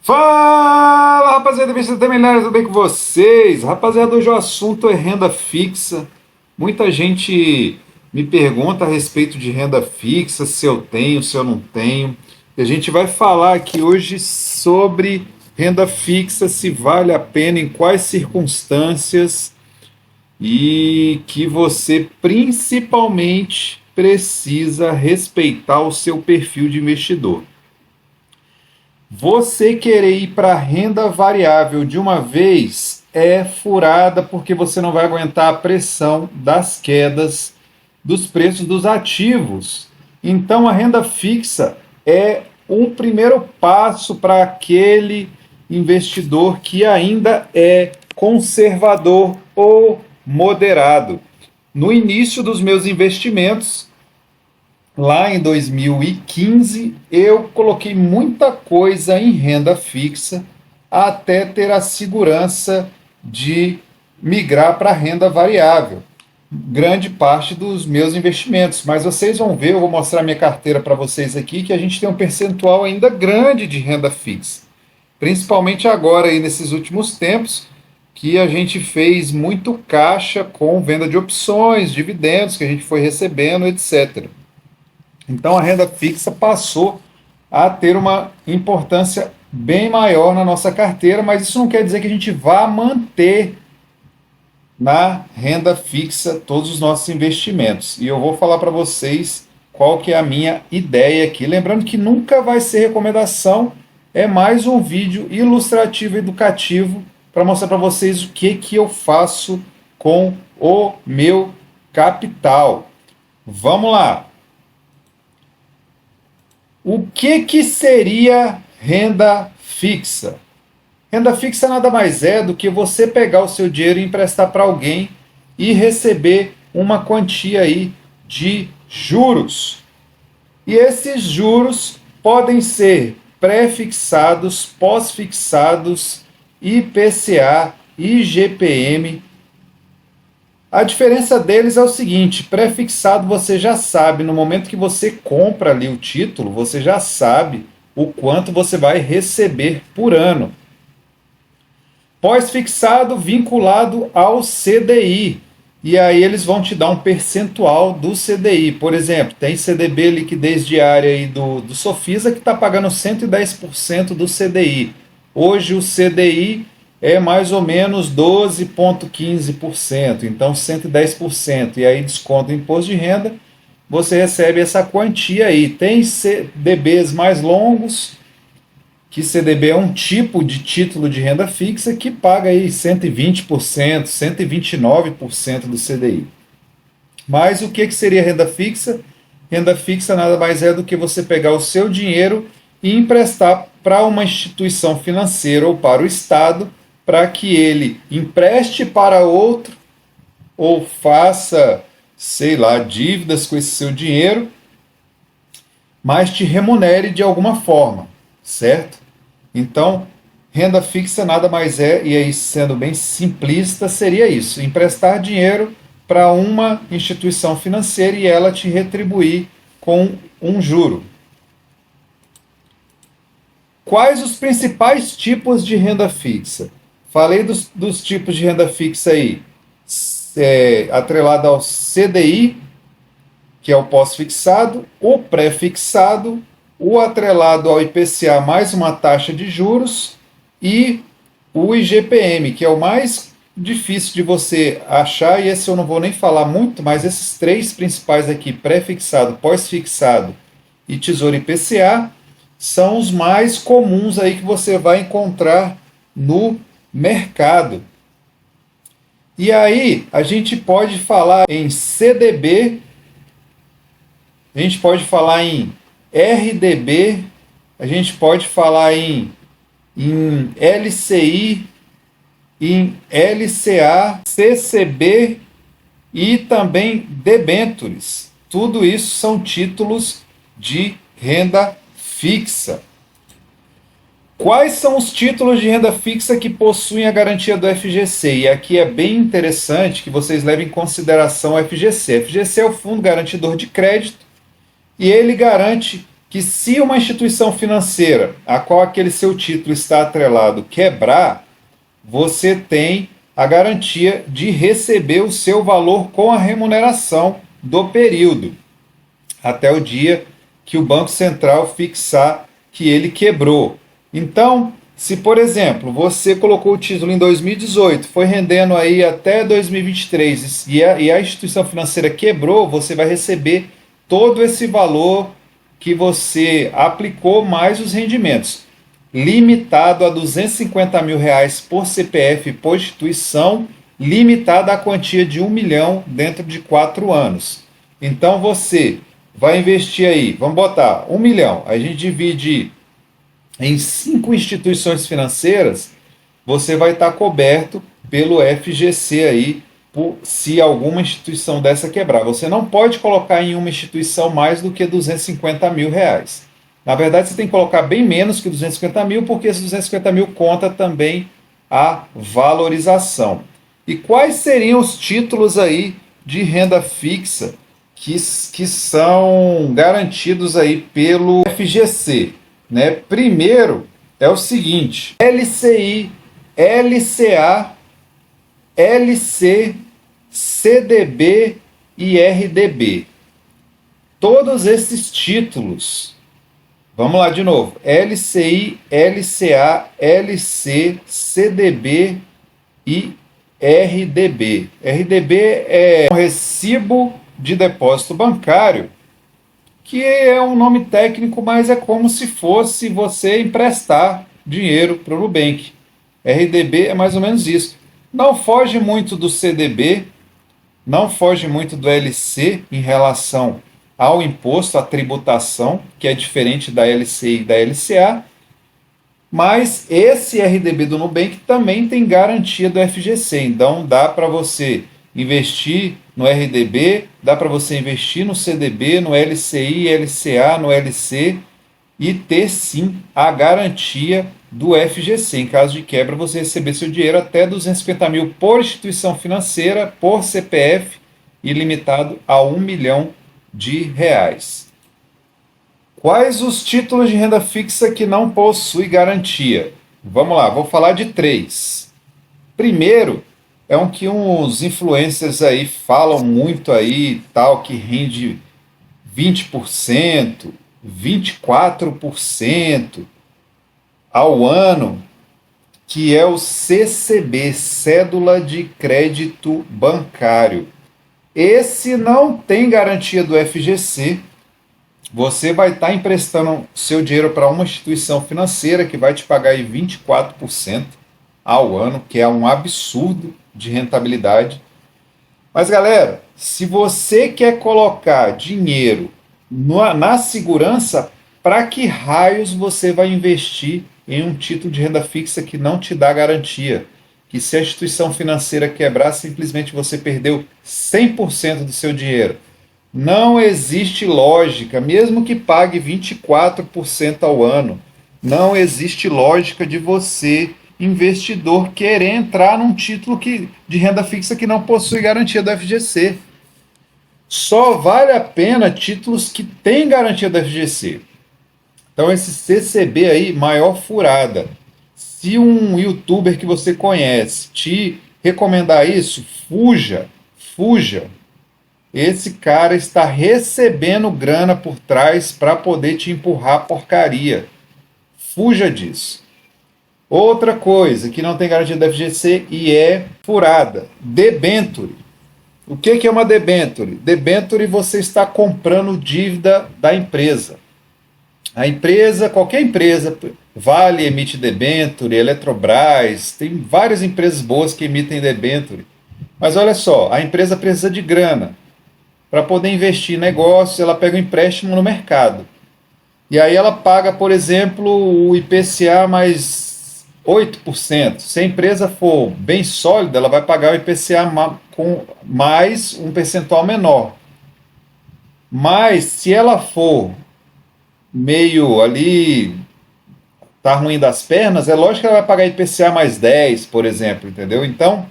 Fala, rapaziada, investidores terminados, tudo bem com vocês? Rapaziada, hoje o assunto é renda fixa. Muita gente me pergunta a respeito de renda fixa, se eu tenho, se eu não tenho. E a gente vai falar aqui hoje sobre renda fixa, se vale a pena, em quais circunstâncias e que você principalmente precisa respeitar o seu perfil de investidor. Você querer ir para renda variável de uma vez é furada porque você não vai aguentar a pressão das quedas dos preços dos ativos. Então a renda fixa é um primeiro passo para aquele investidor que ainda é conservador ou moderado. No início dos meus investimentos, lá em 2015, eu coloquei muita coisa em renda fixa até ter a segurança de migrar para renda variável. Grande parte dos meus investimentos, mas vocês vão ver, eu vou mostrar minha carteira para vocês aqui, que a gente tem um percentual ainda grande de renda fixa, principalmente agora aí nesses últimos tempos, que a gente fez muito caixa com venda de opções, dividendos que a gente foi recebendo, etc. Então a renda fixa passou a ter uma importância bem maior na nossa carteira, mas isso não quer dizer que a gente vá manter na renda fixa todos os nossos investimentos. E eu vou falar para vocês qual que é a minha ideia aqui. Lembrando que nunca vai ser recomendação, é mais um vídeo ilustrativo e educativo para mostrar para vocês o que eu faço com o meu capital. Vamos lá! O que seria renda fixa? Renda fixa nada mais é do que você pegar o seu dinheiro e emprestar para alguém e receber uma quantia aí de juros. E esses juros podem ser pré-fixados, pós-fixados, IPCA, IGPM. A diferença deles é o seguinte: pré-fixado você já sabe, no momento que você compra ali o título, você já sabe o quanto você vai receber por ano. Pós-fixado vinculado ao CDI, e aí eles vão te dar um percentual do CDI. Por exemplo, tem CDB liquidez diária aí do Sofisa que está pagando 110% do CDI. Hoje o CDI é mais ou menos 12,15%, então 110%, e aí desconta o imposto de renda, você recebe essa quantia aí. Tem CDBs mais longos, que CDB é um tipo de título de renda fixa que paga aí 120%, 129% do CDI. Mas o que seria renda fixa? Renda fixa nada mais é do que você pegar o seu dinheiro e emprestar para uma instituição financeira ou para o Estado, para que ele empreste para outro ou faça, sei lá, dívidas com esse seu dinheiro, mas te remunere de alguma forma, certo? Então, renda fixa nada mais é, e aí sendo bem simplista, seria isso: emprestar dinheiro para uma instituição financeira e ela te retribuir com um juro. Quais os principais tipos de renda fixa? Falei dos tipos de renda fixa aí, atrelado ao CDI, que é o pós-fixado, o pré-fixado, o atrelado ao IPCA mais uma taxa de juros e o IGPM, que é o mais difícil de você achar, e esse eu não vou nem falar muito, mas esses três principais aqui, pré-fixado, pós-fixado e Tesouro IPCA, são os mais comuns aí que você vai encontrar no mercado. E aí a gente pode falar em CDB, a gente pode falar em RDB, a gente pode falar em LCI, em LCA, CCB e também debêntures. Tudo isso são títulos de renda fixa. Quais são os títulos de renda fixa que possuem a garantia do FGC? E aqui é bem interessante que vocês levem em consideração o FGC. O FGC é o Fundo Garantidor de Crédito e ele garante que se uma instituição financeira a qual aquele seu título está atrelado quebrar, você tem a garantia de receber o seu valor com a remuneração do período, até o dia que o Banco Central fixar que ele quebrou. Então, se por exemplo, você colocou o título em 2018, foi rendendo aí até 2023 e a instituição financeira quebrou, você vai receber todo esse valor que você aplicou mais os rendimentos, limitado a R$ 250.000 por CPF e por instituição, limitada à quantia de 1 milhão dentro de 4 anos. Então você vai investir aí, vamos botar 1 milhão, a gente divide em 5 instituições financeiras, você vai estar coberto pelo FGC aí, se alguma instituição dessa quebrar. Você não pode colocar em uma instituição mais do que R$ 250.000. Na verdade, você tem que colocar bem menos que 250 mil, porque esses 250 mil conta também a valorização. E quais seriam os títulos aí de renda fixa que são garantidos aí pelo FGC? Né? Primeiro é o seguinte: LCI, LCA, LC, CDB e RDB. Todos esses títulos, vamos lá de novo, LCI, LCA, LC, CDB e RDB. RDB é um recibo de depósito bancário, que é um nome técnico, mas é como se fosse você emprestar dinheiro para o Nubank. RDB é mais ou menos isso. Não foge muito do CDB, não foge muito do LC em relação ao imposto, à tributação, que é diferente da LCI e da LCA, mas esse RDB do Nubank também tem garantia do FGC, então dá para você investir no RDB, dá para você investir no CDB, no LCI, LCA, no LC e ter sim a garantia do FGC. Em caso de quebra, você receber seu dinheiro até 250 mil por instituição financeira, por CPF e limitado a 1 milhão de reais. Quais os títulos de renda fixa que não possuem garantia? Vamos lá, vou falar de 3. Primeiro, é um que uns influencers aí falam muito aí, tal, que rende 20%, 24% ao ano, que é o CCB, Cédula de Crédito Bancário. Esse não tem garantia do FGC. Você vai estar emprestando seu dinheiro para uma instituição financeira que vai te pagar aí 24% ao ano, que é um absurdo de rentabilidade. Mas galera, se você quer colocar dinheiro na segurança, para que raios você vai investir em um título de renda fixa que não te dá garantia? Que se a instituição financeira quebrar, simplesmente você perdeu 100% do seu dinheiro. Não existe lógica, mesmo que pague 24% ao ano, não existe lógica de você, investidor, querer entrar num título de renda fixa que não possui garantia do FGC. Só vale a pena títulos que têm garantia do FGC. Então esse CCB aí, maior furada. Se um youtuber que você conhece te recomendar isso, fuja. Esse cara está recebendo grana por trás para poder te empurrar porcaria. Fuja disso. Outra coisa que não tem garantia da FGC e é furada: debenture. O que é uma debenture? Debenture, você está comprando dívida da empresa. A empresa, qualquer empresa, Vale emite debenture, Eletrobras, tem várias empresas boas que emitem debenture. Mas olha só, a empresa precisa de grana. Para poder investir em negócio, ela pega um empréstimo no mercado. E aí ela paga, por exemplo, o IPCA mais 8%. Se a empresa for bem sólida, ela vai pagar o IPCA com mais um percentual menor. Mas se ela for meio ali, tá ruim das pernas, é lógico que ela vai pagar IPCA mais 10, por exemplo, entendeu? Então,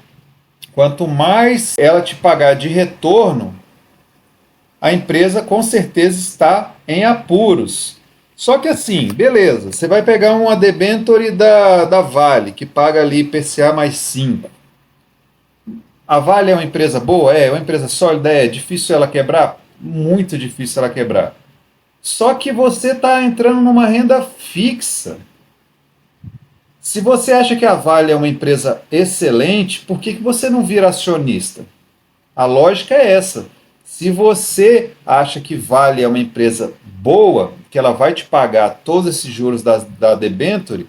quanto mais ela te pagar de retorno, a empresa com certeza está em apuros. Só que assim, beleza, você vai pegar uma debenture da Vale, que paga ali IPCA mais 5. A Vale é uma empresa boa? É uma empresa sólida? É difícil ela quebrar? Muito difícil ela quebrar. Só que você está entrando numa renda fixa. Se você acha que a Vale é uma empresa excelente, por que você não vira acionista? A lógica é essa. Se você acha que Vale é uma empresa boa, que ela vai te pagar todos esses juros da debenture,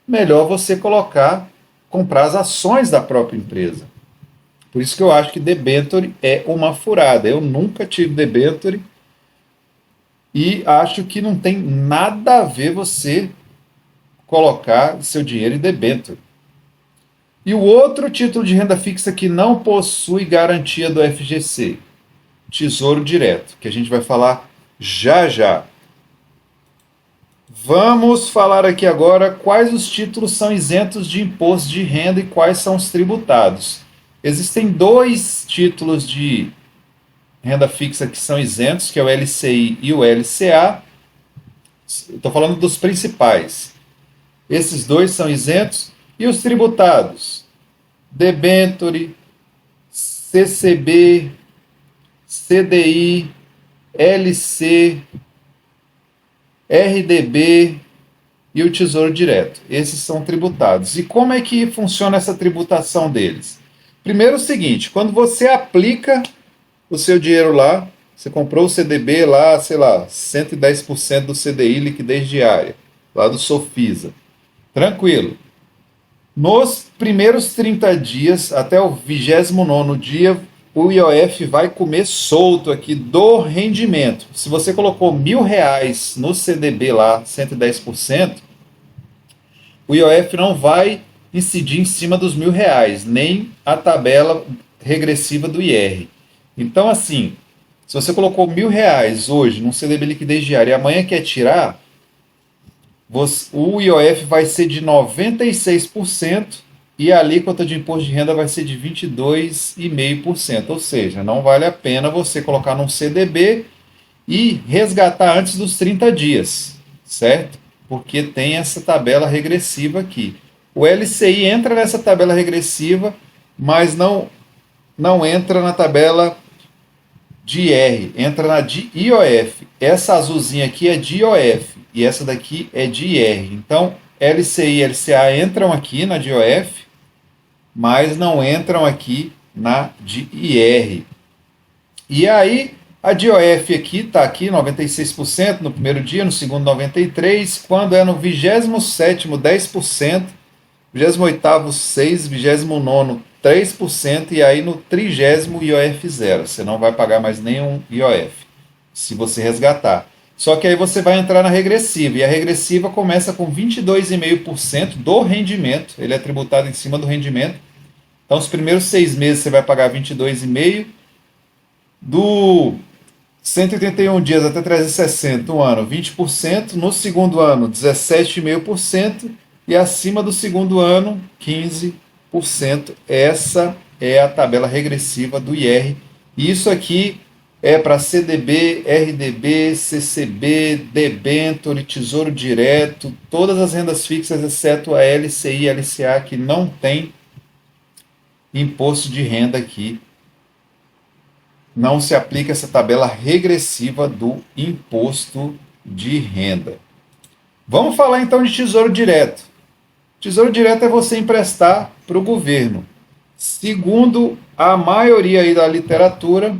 melhor você comprar as ações da própria empresa. Por isso que eu acho que debenture é uma furada. Eu nunca tive debenture e acho que não tem nada a ver você colocar seu dinheiro em debênture. E o outro título de renda fixa que não possui garantia do FGC, Tesouro Direto, que a gente vai falar já já. Vamos falar aqui agora quais os títulos são isentos de imposto de renda e quais são os tributados. Existem dois títulos de renda fixa que são isentos, que é o LCI e o LCA. Estou falando dos principais. Esses dois são isentos. E os tributados? Debenture, CCB, CDI, LC, RDB e o Tesouro Direto. Esses são tributados. E como é que funciona essa tributação deles? Primeiro é o seguinte, quando você aplica o seu dinheiro lá, você comprou o CDB lá, sei lá, 110% do CDI, liquidez diária, lá do Sofisa. Tranquilo. Nos primeiros 30 dias, até o 29º dia, o IOF vai comer solto aqui do rendimento. Se você colocou R$ 1.000 no CDB lá, 110%, o IOF não vai incidir em cima dos R$ 1.000, nem a tabela regressiva do IR. Então, assim, se você colocou R$ 1.000 hoje num CDB liquidez diária e amanhã quer tirar, o IOF vai ser de 96% e a alíquota de imposto de renda vai ser de 22,5%. Ou seja, não vale a pena você colocar num CDB e resgatar antes dos 30 dias, certo? Porque tem essa tabela regressiva aqui. O LCI entra nessa tabela regressiva, mas não entra na tabela de IR, entra na de IOF. Essa azulzinha aqui é de IOF e essa daqui é de IR. Então, LCI e LCA entram aqui na de IOF, mas não entram aqui na de IR. E aí, a de IOF aqui está aqui 96% no primeiro dia, no segundo 93%, quando é no 27º 10%, 28º 6%, 29º 3% e aí no 30º IOF zero. Você não vai pagar mais nenhum IOF se você resgatar. Só que aí você vai entrar na regressiva e a regressiva começa com 22,5% do rendimento. Ele é tributado em cima do rendimento. Então os primeiros 6 meses você vai pagar 22,5%. Do 181 dias até 360, um ano, 20%. No segundo ano, 17,5%. E acima do segundo ano, 15%. Essa é a tabela regressiva do IR. E isso aqui é para CDB, RDB, CCB, debenture, Tesouro Direto, todas as rendas fixas, exceto a LCI e LCA, que não tem imposto de renda aqui. Não se aplica essa tabela regressiva do imposto de renda. Vamos falar então de Tesouro Direto. Tesouro Direto é você emprestar para o governo. Segundo a maioria aí da literatura,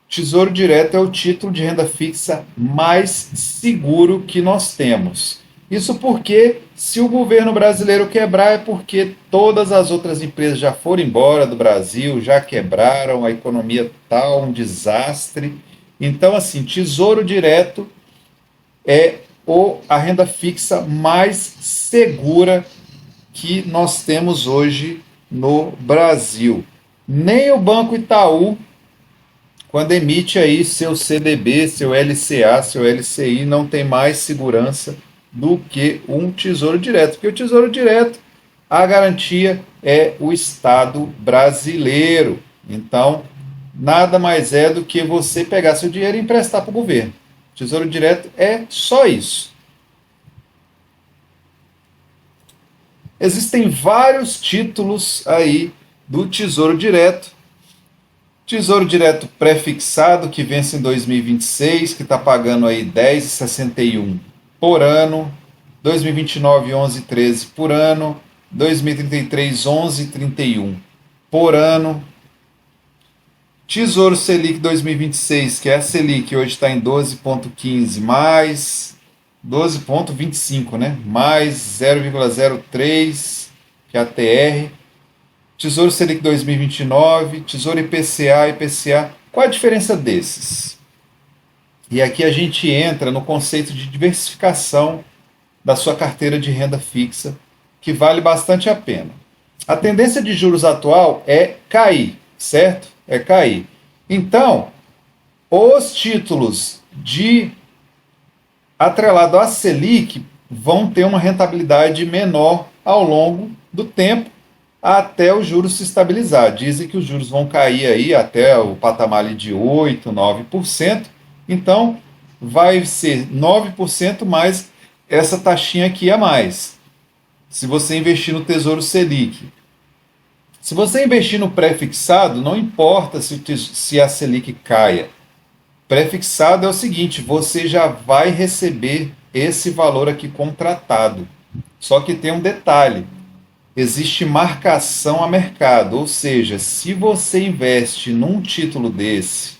Tesouro Direto é o título de renda fixa mais seguro que nós temos. Isso porque, se o governo brasileiro quebrar, é porque todas as outras empresas já foram embora do Brasil, já quebraram, a economia está um desastre. Então, assim, Tesouro Direto é a renda fixa mais segura que nós temos hoje no Brasil. Nem o Banco Itaú, quando emite aí seu CDB, seu LCA, seu LCI, não tem mais segurança do que um Tesouro Direto. Porque o Tesouro Direto, a garantia é o Estado brasileiro. Então, nada mais é do que você pegar seu dinheiro e emprestar para o governo. Tesouro Direto é só isso. Existem vários títulos aí do Tesouro Direto. Tesouro Direto pré-fixado, que vence em 2026, que está pagando aí 10,61 por ano. 2029, 11,13 por ano. 2033, 11,31 por ano. Tesouro Selic 2026, que é a Selic, hoje está em 12,15, mais 12,25, né? Mais 0,03, que é a TR. Tesouro Selic 2029, Tesouro IPCA, IPCA. Qual a diferença desses? E aqui a gente entra no conceito de diversificação da sua carteira de renda fixa, que vale bastante a pena. A tendência de juros atual é cair, certo? É cair. Então, os títulos de atrelado à Selic vão ter uma rentabilidade menor ao longo do tempo, até os juros se estabilizar. Dizem que os juros vão cair aí até o patamar de 8%, 9%. Então, vai ser 9% mais essa taxinha aqui a mais, se você investir no Tesouro Selic. Se você investir no pré-fixado, não importa se a Selic caia. Pré-fixado é o seguinte, você já vai receber esse valor aqui contratado. Só que tem um detalhe. Existe marcação a mercado, ou seja, se você investe num título desse,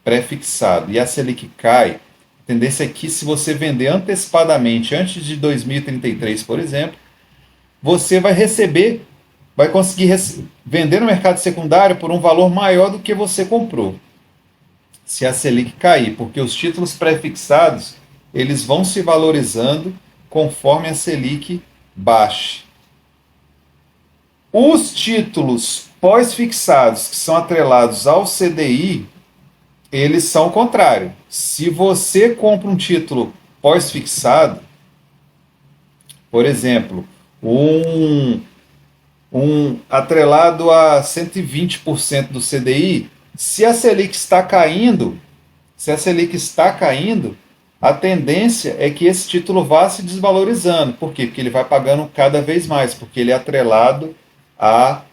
pré-fixado, e a Selic cai, a tendência é que se você vender antecipadamente, antes de 2033, por exemplo, você vai conseguir vender no mercado secundário por um valor maior do que você comprou, se a Selic cair, porque os títulos pré-fixados, eles vão se valorizando conforme a Selic baixe. Os títulos pós-fixados, que são atrelados ao CDI, eles são o contrário. Se você compra um título pós-fixado, por exemplo, um atrelado a 120% do CDI, se a Selic está caindo, a tendência é que esse título vá se desvalorizando. Por quê? Porque ele vai pagando cada vez mais, porque ele é atrelado a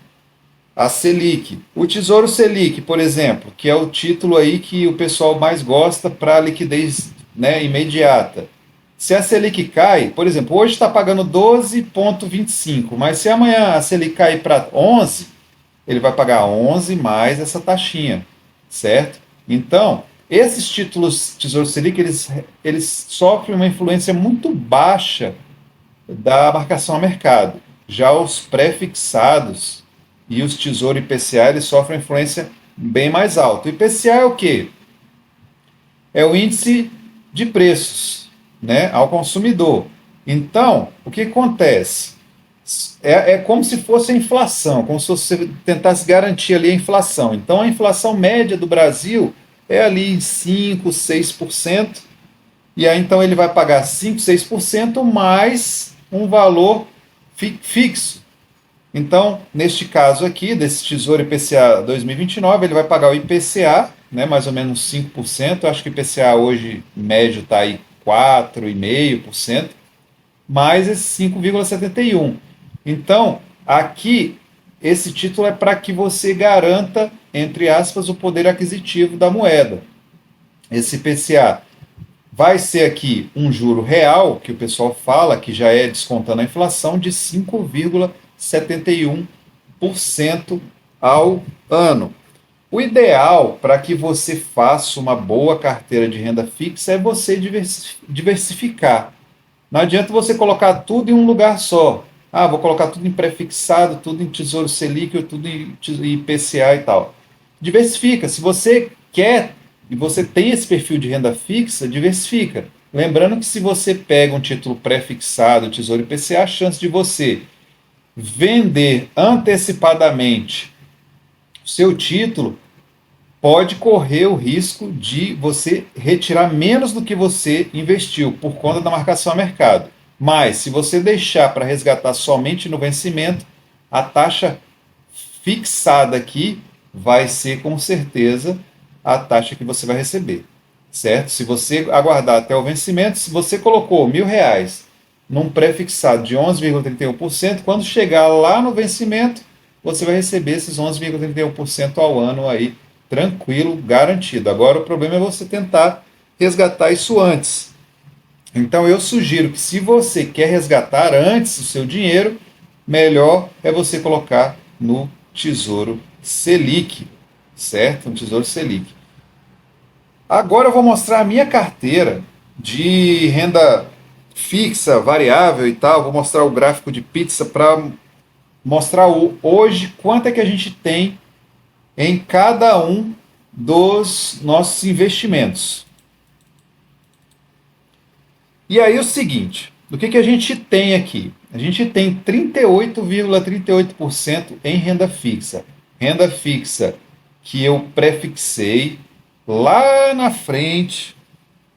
Selic. O Tesouro Selic, por exemplo, que é o título aí que o pessoal mais gosta para liquidez, né, imediata. Se a Selic cai, por exemplo, hoje está pagando 12,25, mas se amanhã a Selic cair para 11, ele vai pagar 11 mais essa taxinha, certo? Então, esses títulos Tesouro Selic, eles sofrem uma influência muito baixa da marcação a mercado. Já os pré-fixados e os Tesouro IPCA, eles sofrem influência bem mais alta. O IPCA é o quê? É o índice de preços, né, ao consumidor. Então, o que acontece? É como se fosse a inflação, como se você tentasse garantir ali a inflação. Então, a inflação média do Brasil é ali 5, 6%, e aí então ele vai pagar 5, 6% mais um valor fixo. Então, neste caso aqui, desse Tesouro IPCA 2029, ele vai pagar o IPCA, né, mais ou menos 5%. Eu acho que o IPCA hoje, médio, está aí 4,5%, mais esse 5,71%. Então, aqui, esse título é para que você garanta, entre aspas, o poder aquisitivo da moeda. Esse IPCA vai ser aqui um juro real, que o pessoal fala, que já é descontando a inflação, de 5,71% ao ano. O ideal para que você faça uma boa carteira de renda fixa é você diversificar. Não adianta você colocar tudo em um lugar só. Ah, vou colocar tudo em pré-fixado, tudo em Tesouro Selic, tudo em IPCA e tal. Diversifica. Se você quer e você tem esse perfil de renda fixa, diversifica. Lembrando que se você pega um título pré-fixado, Tesouro IPCA, a chance de você vender antecipadamente o seu título pode correr o risco de você retirar menos do que você investiu por conta da marcação a mercado. Mas, se você deixar para resgatar somente no vencimento, a taxa fixada aqui vai ser, com certeza, a taxa que você vai receber. certo? Se você aguardar até o vencimento, se você colocou R$ 1.000 num pré-fixado de 11,31%, quando chegar lá no vencimento, você vai receber esses 11,31% ao ano aí, tranquilo, garantido. Agora o problema é você tentar resgatar isso antes. Então eu sugiro que se você quer resgatar antes o seu dinheiro, melhor é você colocar no Tesouro Selic, certo? No Tesouro Selic. Agora eu vou mostrar a minha carteira de renda fixa, variável e tal. Vou mostrar o gráfico de pizza para mostrar hoje quanto é que a gente tem em cada um dos nossos investimentos. E aí o seguinte, o que a gente tem aqui? A gente tem 38,38% em renda fixa. Renda fixa que eu prefixei lá na frente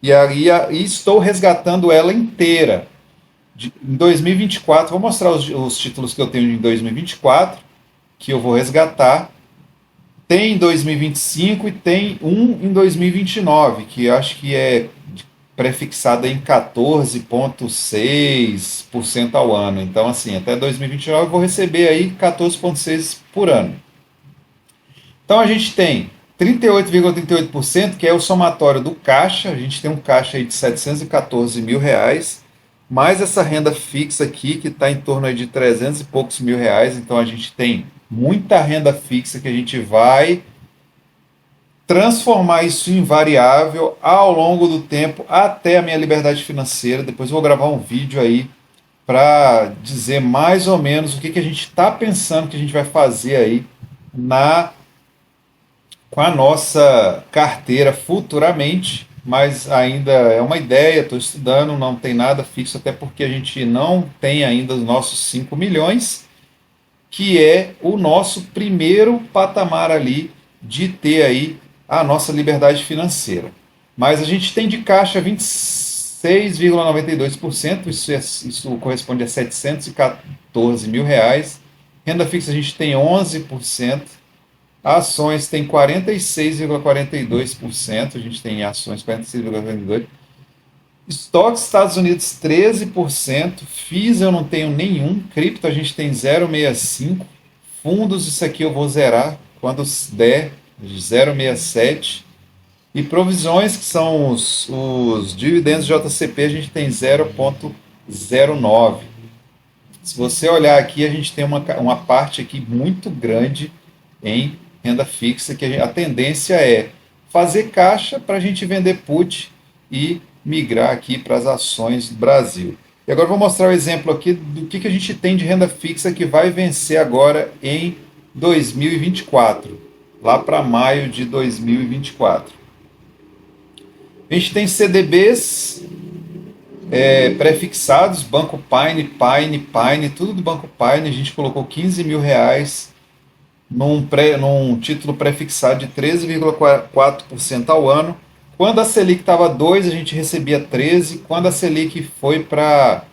e aí estou resgatando ela inteira. Em 2024, vou mostrar os títulos que eu tenho em 2024, que eu vou resgatar. Tem em 2025 e tem um em 2029, que eu acho que é prefixada em 14,6% ao ano. Então, assim, até 2029 eu vou receber aí 14,6% por ano. Então, a gente tem 38,38%, que é o somatório do caixa. A gente tem um caixa aí de R$ 714 mil, mais essa renda fixa aqui, que está em torno aí de 300 e poucos mil reais. Então, a gente tem muita renda fixa que a gente vai transformar isso em variável ao longo do tempo até a minha liberdade financeira. Depois eu vou gravar um vídeo aí para dizer mais ou menos o que a gente está pensando que a gente vai fazer aí com a nossa carteira futuramente, mas ainda é uma ideia, estou estudando, não tem nada fixo, até porque a gente não tem ainda os nossos 5 milhões, que é o nosso primeiro patamar ali de ter aí a nossa liberdade financeira. Mas a gente tem de caixa 26,92%, isso corresponde a 714 mil reais. Renda fixa a gente tem 11%, ações tem 46,42%, a gente tem ações 46,42%. Estoques Estados Unidos 13%, FIIs eu não tenho nenhum, cripto a gente tem 0,65%, fundos isso aqui eu vou zerar quando der 0,67%, e provisões que são os dividendos JCP a gente tem 0,09%. Se você olhar aqui a gente tem uma parte aqui muito grande em renda fixa, que a tendência é fazer caixa para a gente vender put e migrar aqui para as ações do Brasil. E agora eu vou mostrar o exemplo aqui do que a gente tem de renda fixa que vai vencer agora em 2024, lá para maio de 2024. A gente tem CDBs prefixados, Banco Paine, tudo do Banco Paine. A gente colocou 15 mil reais num título prefixado de 13,4% ao ano. Quando a Selic estava 2, a gente recebia 13. Quando a Selic foi para,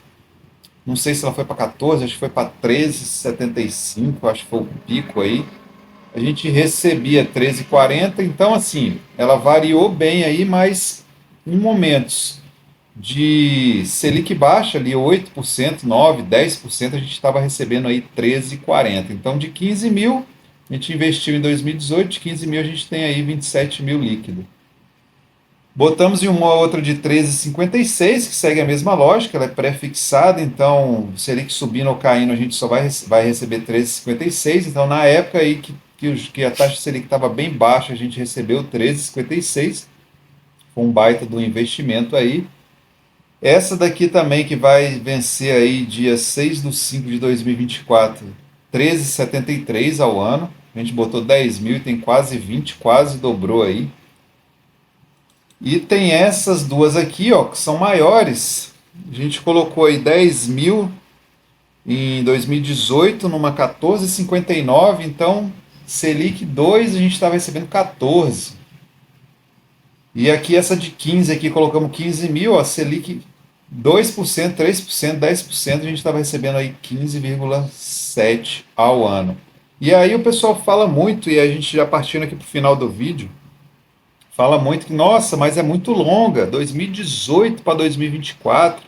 não sei se ela foi para 14, acho que foi para 13,75, acho que foi o pico aí. A gente recebia 13,40. Então, assim, ela variou bem aí, mas em momentos de Selic baixa, ali 8%, 9%, 10%, a gente estava recebendo aí 13,40. Então, de 15 mil, a gente investiu em 2018, de 15 mil a gente tem aí 27 mil líquido. Botamos em uma outra de 13,56, que segue a mesma lógica, ela é pré-fixada, então Selic subindo ou caindo, a gente só vai receber 13,56. Então, na época aí que a taxa Selic estava bem baixa, a gente recebeu 13,56. Foi um baita do investimento aí. Essa daqui também que vai vencer aí dia 6/5 de 2024, 13,73 ao ano. A gente botou 10 mil e tem quase 20, quase dobrou aí. E tem essas duas aqui, ó, que são maiores. A gente colocou aí 10 mil em 2018 numa 14,59, então Selic 2 a gente estava recebendo 14. E aqui essa de 15 aqui, colocamos 15 mil, ó, Selic 2%, 3%, 10%, a gente estava recebendo aí 15,7 ao ano. E aí o pessoal fala muito, e a gente já partindo aqui para o final do vídeo, Fala muito que, nossa, mas é muito longa, 2018 para 2024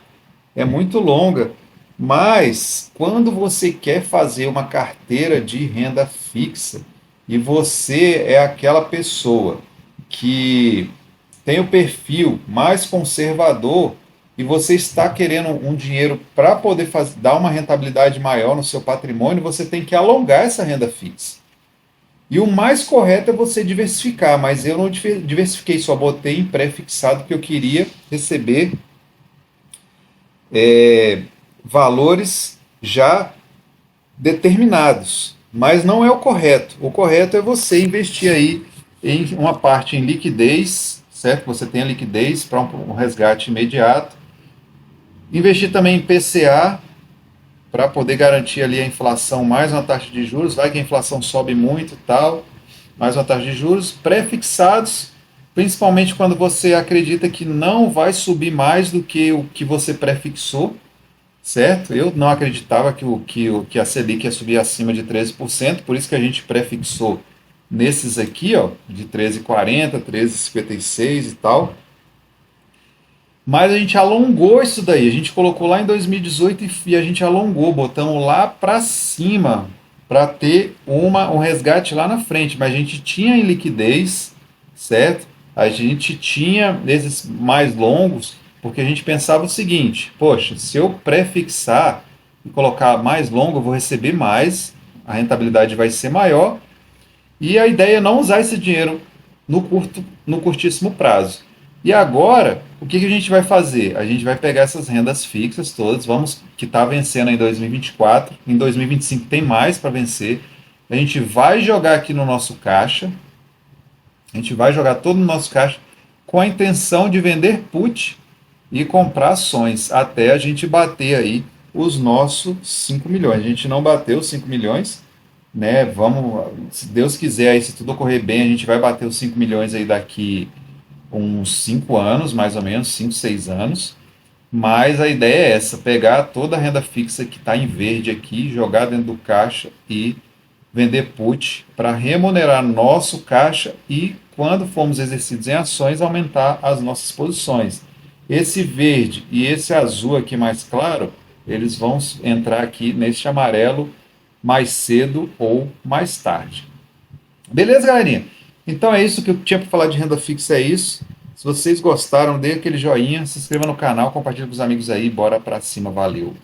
é muito longa. Mas quando você quer fazer uma carteira de renda fixa e você é aquela pessoa que tem o perfil mais conservador e você está querendo um dinheiro para poder dar uma rentabilidade maior no seu patrimônio, você tem que alongar essa renda fixa. E o mais correto é você diversificar, mas eu não diversifiquei, só botei em pré-fixado que eu queria receber valores já determinados. Mas não é o correto. O correto é você investir aí em uma parte em liquidez, certo? Você tem a liquidez para um resgate imediato. Investir também em PCA para poder garantir ali a inflação mais uma taxa de juros. Vai que a inflação sobe muito e tal, mais uma taxa de juros. Pré-fixados, principalmente quando você acredita que não vai subir mais do que o que você pré-fixou, certo? Eu não acreditava que a Selic ia subir acima de 13%, por isso que a gente prefixou nesses aqui, ó, de 13,40, 13,56 e tal. Mas a gente alongou isso daí, a gente colocou lá em 2018 e a gente alongou, botamos lá para cima para ter um resgate lá na frente, mas a gente tinha em liquidez, certo? A gente tinha esses mais longos, porque a gente pensava o seguinte: poxa, se eu prefixar e colocar mais longo, eu vou receber mais, a rentabilidade vai ser maior, e a ideia é não usar esse dinheiro no curtíssimo prazo. E agora, o que a gente vai fazer? A gente vai pegar essas rendas fixas todas, vamos que está vencendo em 2024, em 2025 tem mais para vencer. A gente vai jogar aqui no nosso caixa, a gente vai jogar todo no nosso caixa com a intenção de vender put e comprar ações até a gente bater aí os nossos 5 milhões. A gente não bateu os 5 milhões, né? Vamos, se Deus quiser, aí, se tudo ocorrer bem, a gente vai bater os 5 milhões aí daqui uns 5 anos, mais ou menos, 5, 6 anos. Mas a ideia é essa: pegar toda a renda fixa que está em verde aqui, jogar dentro do caixa e vender put para remunerar nosso caixa e, quando formos exercidos em ações, aumentar as nossas posições. Esse verde e esse azul aqui mais claro, eles vão entrar aqui neste amarelo mais cedo ou mais tarde. Beleza, galerinha? Então é isso que eu tinha para falar de renda fixa, é isso. Se vocês gostaram, dê aquele joinha, se inscreva no canal, compartilhe com os amigos aí, bora para cima, valeu!